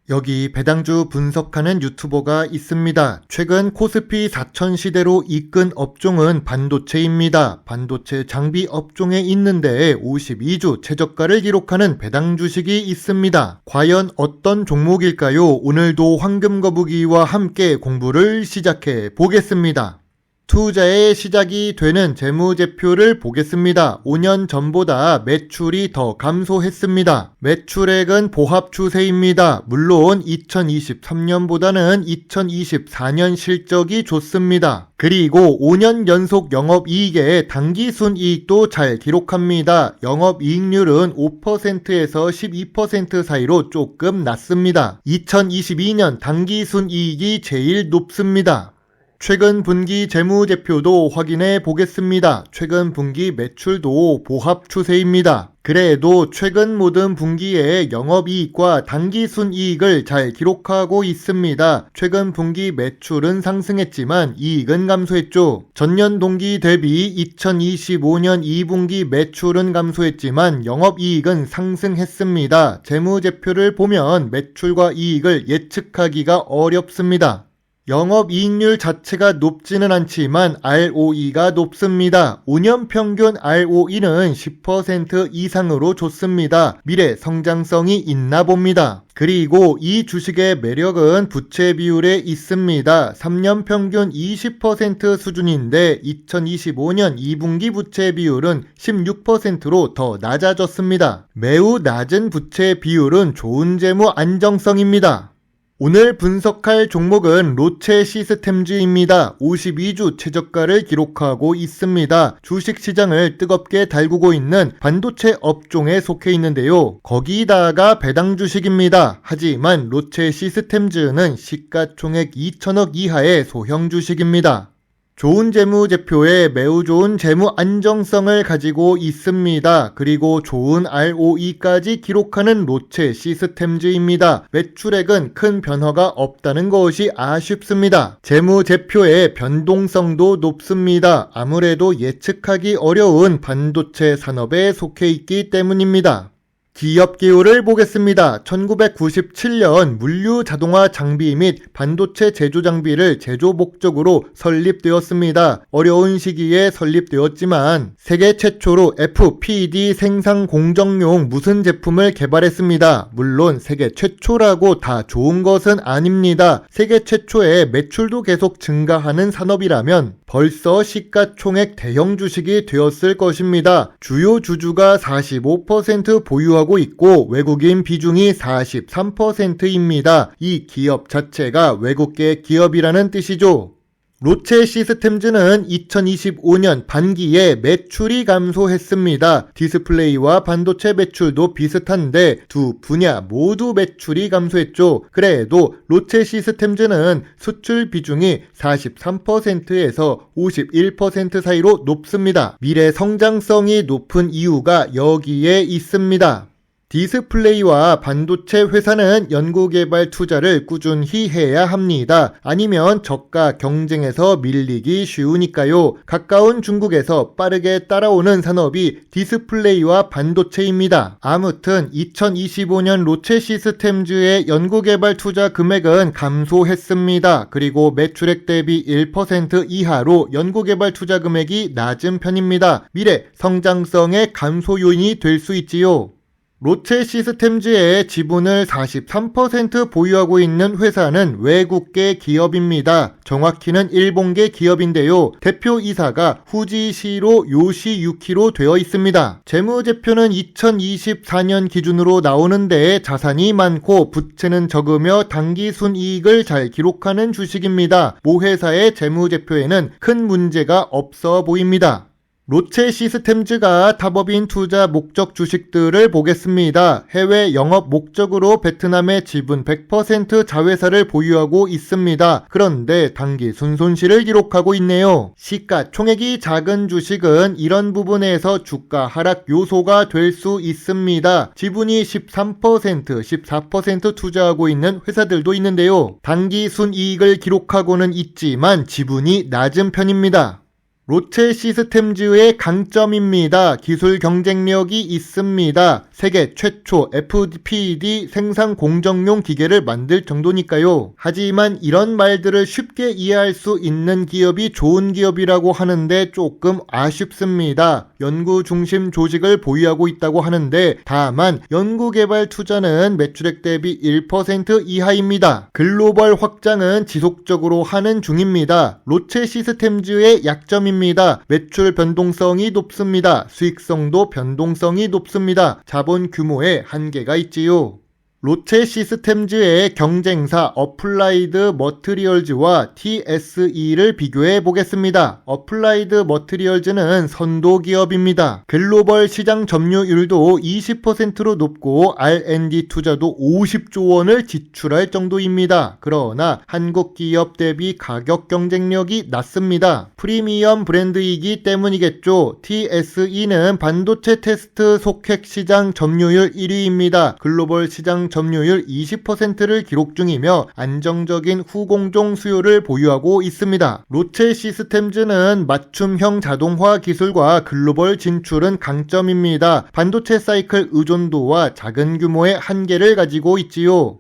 여기 배당주 분석하는 유튜버가 있습니다. 최근 코스피 4000 시대로 이끈 업종은 반도체입니다. 반도체 장비 업종에 있는데 52주 최저가를 기록하는 배당 주식이 있습니다. 과연 어떤 종목일까요? 오늘도 황금거북이와 함께 공부를 시작해 보겠습니다. 투자의 시작이 되는 재무제표를 보겠습니다. 5년 전보다 매출이 더 감소했습니다. 매출액은 보합 추세입니다. 물론 2023년보다는 2024년 실적이 좋습니다. 그리고 5년 연속 영업이익의 당기순이익도 잘 기록합니다. 영업이익률은 5%에서 12% 사이로 조금 낮습니다. 2022년 당기순이익이 제일 높습니다. 최근 분기 재무제표도 확인해 보겠습니다. 최근 분기 매출도 보합 추세입니다. 그래도 최근 모든 분기에 영업이익과 당기순이익을 잘 기록하고 있습니다. 최근 분기 매출은 상승했지만 이익은 감소했죠. 전년 동기 대비 2025년 2분기 매출은 감소했지만 영업이익은 상승했습니다. 재무제표를 보면 매출과 이익을 예측하기가 어렵습니다. 영업이익률 자체가 높지는 않지만 ROE가 높습니다. 5년 평균 ROE는 10% 이상으로 좋습니다. 미래 성장성이 있나 봅니다. 그리고 이 주식의 매력은 부채 비율에 있습니다. 3년 평균 20% 수준인데 2025년 2분기 부채 비율은 16%로 더 낮아졌습니다. 매우 낮은 부채 비율은 좋은 재무 안정성입니다. 오늘 분석할 종목은 로체 시스템즈입니다. 52주 최저가를 기록하고 있습니다. 주식시장을 뜨겁게 달구고 있는 반도체 업종에 속해 있는데요. 거기다가 배당 주식입니다. 하지만 로체 시스템즈는 시가총액 2천억 이하의 소형 주식입니다. 좋은 재무제표에 매우 좋은 재무 안정성을 가지고 있습니다. 그리고 좋은 ROE까지 기록하는 로체 시스템즈입니다. 매출액은 큰 변화가 없다는 것이 아쉽습니다. 재무제표의 변동성도 높습니다. 아무래도 예측하기 어려운 반도체 산업에 속해 있기 때문입니다. 기업 기호를 보겠습니다. 1997년 물류 자동화 장비 및 반도체 제조 장비를 제조 목적으로 설립되었습니다. 어려운 시기에 설립되었지만 세계 최초로 FPD 생산 공정용 무슨 제품을 개발했습니다. 물론 세계 최초라고 다 좋은 것은 아닙니다. 세계 최초의 매출도 계속 증가하는 산업이라면 벌써 시가총액 대형 주식이 되었을 것입니다. 주요 주주가 45% 보유하고 있고 외국인 비중이 43%입니다. 이 기업 자체가 외국계 기업이라는 뜻이죠. 로체 시스템즈는 2025년 반기에 매출이 감소했습니다. 디스플레이와 반도체 매출도 비슷한데 두 분야 모두 매출이 감소했죠. 그래도 로체 시스템즈는 수출 비중이 43%에서 51% 사이로 높습니다. 미래 성장성이 높은 이유가 여기에 있습니다. 디스플레이와 반도체 회사는 연구개발 투자를 꾸준히 해야 합니다. 아니면 저가 경쟁에서 밀리기 쉬우니까요. 가까운 중국에서 빠르게 따라오는 산업이 디스플레이와 반도체입니다. 아무튼 2025년 로체 시스템즈의 연구개발 투자 금액은 감소했습니다. 그리고 매출액 대비 1% 이하로 연구개발 투자 금액이 낮은 편입니다. 미래 성장성의 감소 요인이 될 수 있지요. 로체 시스템즈의 지분을 43% 보유하고 있는 회사는 외국계 기업입니다. 정확히는 일본계 기업인데요. 대표이사가 후지시로 요시유키로 되어 있습니다. 재무제표는 2024년 기준으로 나오는데 자산이 많고 부채는 적으며 당기순이익을 잘 기록하는 주식입니다. 모 회사의 재무제표에는 큰 문제가 없어 보입니다. 로체 시스템즈가 탑업인 투자 목적 주식들을 보겠습니다. 해외 영업 목적으로 베트남의 지분 100% 자회사를 보유하고 있습니다. 그런데 단기 순손실을 기록하고 있네요. 시가총액이 작은 주식은 이런 부분에서 주가 하락 요소가 될 수 있습니다. 지분이 13%, 14% 투자하고 있는 회사들도 있는데요. 단기 순이익을 기록하고는 있지만 지분이 낮은 편입니다. 로체 시스템즈의 강점입니다. 기술 경쟁력이 있습니다. 세계 최초 FPD 생산 공정용 기계를 만들 정도니까요. 하지만 이런 말들을 쉽게 이해할 수 있는 기업이 좋은 기업이라고 하는데 조금 아쉽습니다. 연구 중심 조직을 보유하고 있다고 하는데 다만 연구개발 투자는 매출액 대비 1% 이하입니다. 글로벌 확장은 지속적으로 하는 중입니다. 로체 시스템즈의 약점입니다. 매출 변동성이 높습니다. 수익성도 변동성이 높습니다. 자본 규모에 한계가 있지요. 로체 시스템즈의 경쟁사 어플라이드 머트리얼즈와 TSE를 비교해 보겠습니다. 어플라이드 머트리얼즈는 선도 기업입니다. 글로벌 시장 점유율도 20%로 높고 R&D 투자도 50조 원을 지출할 정도입니다. 그러나 한국 기업 대비 가격 경쟁력이 낮습니다. 프리미엄 브랜드이기 때문이겠죠. TSE는 반도체 테스트 속획 시장 점유율 1위입니다. 글로벌 시장 점유율 20%를 기록 중이며 안정적인 후공정 수요를 보유하고 있습니다. 로체 시스템즈는 맞춤형 자동화 기술과 글로벌 진출은 강점입니다. 반도체 사이클 의존도와 작은 규모의 한계를 가지고 있지요.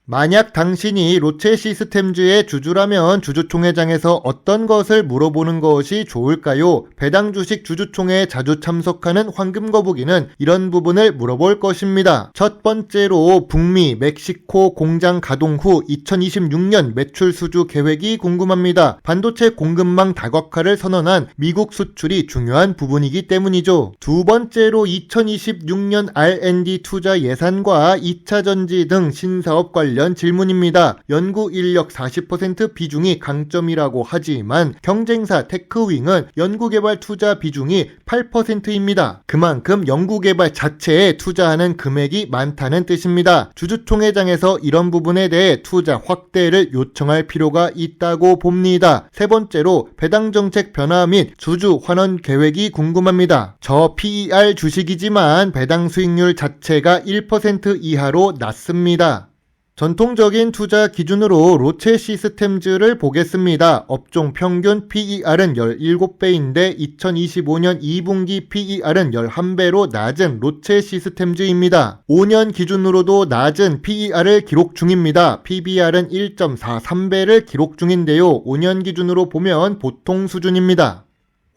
만약 당신이 로체 시스템즈의 주주라면 주주총회장에서 어떤 것을 물어보는 것이 좋을까요? 배당 주식 주주총회에 자주 참석하는 황금거북이는 이런 부분을 물어볼 것입니다. 첫 번째로 북미, 멕시코 공장 가동 후 2026년 매출 수주 계획이 궁금합니다. 반도체 공급망 다각화를 선언한 미국 수출이 중요한 부분이기 때문이죠. 두 번째로 2026년 R&D 투자 예산과 2차 전지 등 신사업 관련 질문입니다. 연구 인력 40% 비중이 강점이라고 하지만 경쟁사 테크윙은 연구개발 투자 비중이 8%입니다. 그만큼 연구개발 자체에 투자하는 금액이 많다는 뜻입니다. 주주총회장에서 이런 부분에 대해 투자 확대를 요청할 필요가 있다고 봅니다. 세 번째로 배당 정책 변화 및 주주 환원 계획이 궁금합니다. 저 PER 주식이지만 배당 수익률 자체가 1% 이하로 낮습니다. 전통적인 투자 기준으로 로체 시스템즈를 보겠습니다. 업종 평균 PER은 17배인데 2025년 2분기 PER은 11배로 낮은 로체 시스템즈입니다. 5년 기준으로도 낮은 PER을 기록 중입니다. PBR은 1.43배를 기록 중인데요. 5년 기준으로 보면 보통 수준입니다.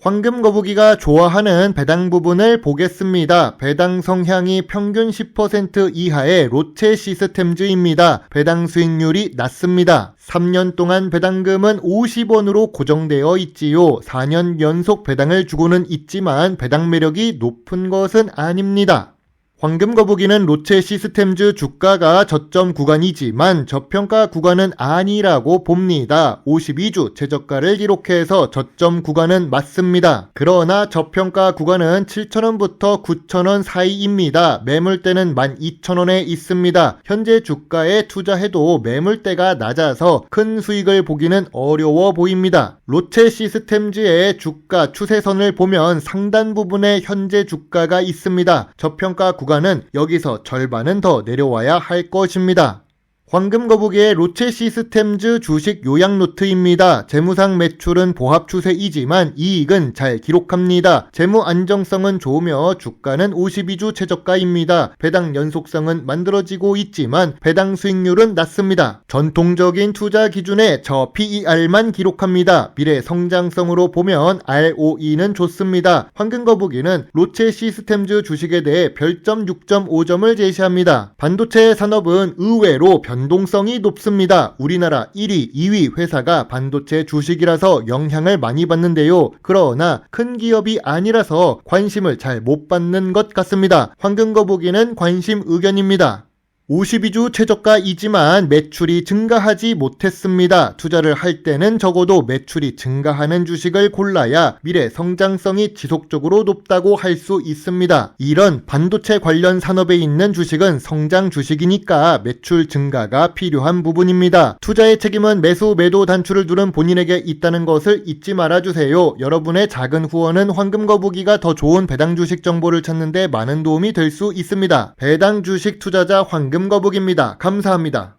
황금거북이가 좋아하는 배당 부분을 보겠습니다. 배당 성향이 평균 10% 이하의 로체 시스템즈입니다. 배당 수익률이 낮습니다. 3년 동안 배당금은 50원으로 고정되어 있지요. 4년 연속 배당을 주고는 있지만 배당 매력이 높은 것은 아닙니다. 황금거북이는 로체 시스템즈 주가가 저점 구간이지만 저평가 구간은 아니라고 봅니다. 52주 최저가를 기록해서 저점 구간은 맞습니다. 그러나 저평가 구간은 7,000원부터 9,000원 사이입니다. 매물대는 12,000원에 있습니다. 현재 주가에 투자해도 매물대가 낮아서 큰 수익을 보기는 어려워 보입니다. 로체 시스템즈의 주가 추세선을 보면 상단 부분에 현재 주가가 있습니다. 저평가 구간은 여기서 절반은 더 내려와야 할 것입니다. 황금거북이의 로체 시스템즈 주식 요약 노트입니다. 재무상 매출은 보합 추세이지만 이익은 잘 기록합니다. 재무 안정성은 좋으며 주가는 52주 최저가입니다. 배당 연속성은 만들어지고 있지만 배당 수익률은 낮습니다. 전통적인 투자 기준에 저 PER만 기록합니다. 미래 성장성으로 보면 ROE는 좋습니다. 황금거북이는 로체 시스템즈 주식에 대해 별점 6.5점을 제시합니다. 반도체 산업은 의외로 변동성이 높습니다. 우리나라 1위, 2위 회사가 반도체 주식이라서 영향을 많이 받는데요. 그러나 큰 기업이 아니라서 관심을 잘 못 받는 것 같습니다. 황금거북이는 관심 의견입니다. 52주 최저가이지만 매출이 증가하지 못했습니다. 투자를 할 때는 적어도 매출이 증가하는 주식을 골라야 미래 성장성이 지속적으로 높다고 할 수 있습니다. 이런 반도체 관련 산업에 있는 주식은 성장 주식이니까 매출 증가가 필요한 부분입니다. 투자의 책임은 매수 매도 단추를 누른 본인에게 있다는 것을 잊지 말아주세요. 여러분의 작은 후원은 황금거북이가 더 좋은 배당 주식 정보를 찾는 데 많은 도움이 될 수 있습니다. 배당 주식 투자자 황금거북입니다. 감사합니다.